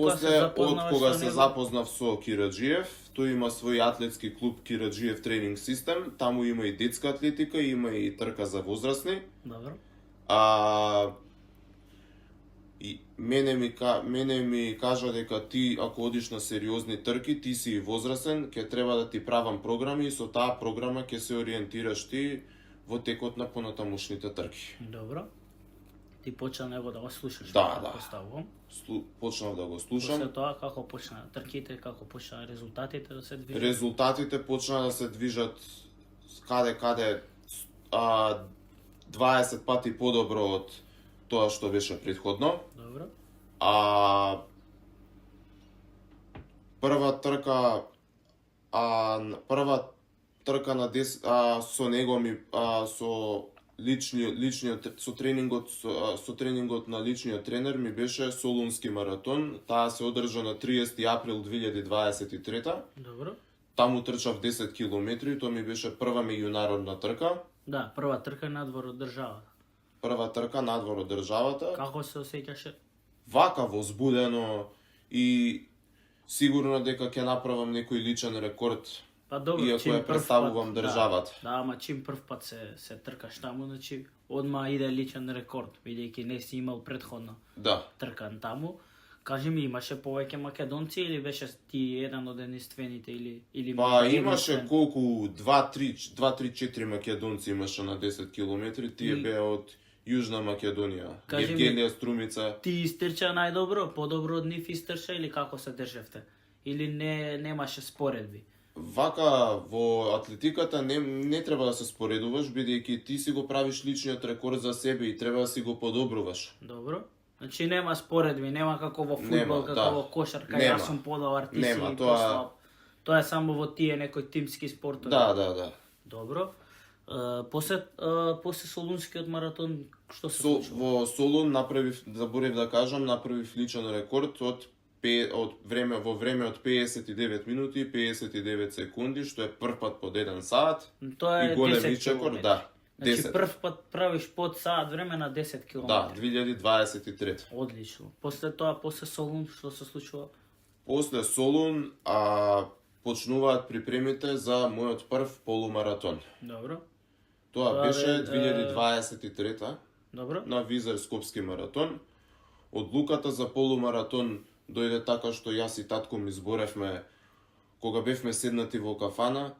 После, од запознаваш кога со се него? запознав со Кираджиев, тој има свој атлетски клуб Кираджиев тренинг систем, таму има и детска атлетика, има и трка за возрастни. Добро. И мене ми кажа дека ти, ако одиш на сериозни трки, ти си возрастен, ќе треба да ти правам програми и со таа програма ќе се ориентираш ти во текот на понатамушните трки. Добро. Ти почна него да го слушаш, Да. поставувам. Почнав да го слушам. После тоа како почна трките, како почна резултатите да се движат? Резултатите почна да се движат каде 20 пати подобро од тоа што беше претходно. Добро. Прва трка на со него со тренингот на личниот тренер ми беше Солунски маратон. Таа се одржа на 30 април 2023. Добро. Таму трчав 10 километри, тоа ми беше прва меѓународна трка. Да, прва трка надвор од државата. Прва трка надвор од државата. Како се осеќаше? Вака возбудено и сигурно дека ќе направам некој личен рекорд. Па добро, иако ја представувам државата. Да, ама чим прв пат се тркаш таму, значи одма иде личен рекорд, бидејќи не си имал предходно тркан таму. Кажи ми, имаше повеќе македонци или беше ти еден од единствените или Па имаше колку 2-3-4 македонци имаше на 10 километри, тие беа од Јужна Македонија. Евгенија Струмица. Ти истрча најдобро, подобро од нив истрча или како се држевте? Или немаше споредби? Вака, во атлетиката не треба да се споредуваш, бидејќи ти си го правиш личниот рекорд за себе и треба да си го подобруваш. Добро. Значи нема споредби, нема како во фудбал, како во кошарка, јас сум подобар, ти си послаб. Тоа е само во тие некои тимски спортови. Да. Добро. После Солунскиот маратон, што се случува? Во Солун заборев да кажам, направив личен рекорд во време од 59 минути и 59 секунди, што е прв пат под 1 саат. Тоа е и голем 10 личен рекорд, да. Значи прв пат правиш под саат време на 10 км. Да, 2023. Одлично. После тоа, после Солун, што се случува? После Солун почнуваат припремите за мојот прв полумаратон. Добро. Тоа беше 2023 Добро. На Визер Скопски маратон. Одлуката за полумаратон дојде така што јас и татко ми зборевме кога бевме седнати во кафана.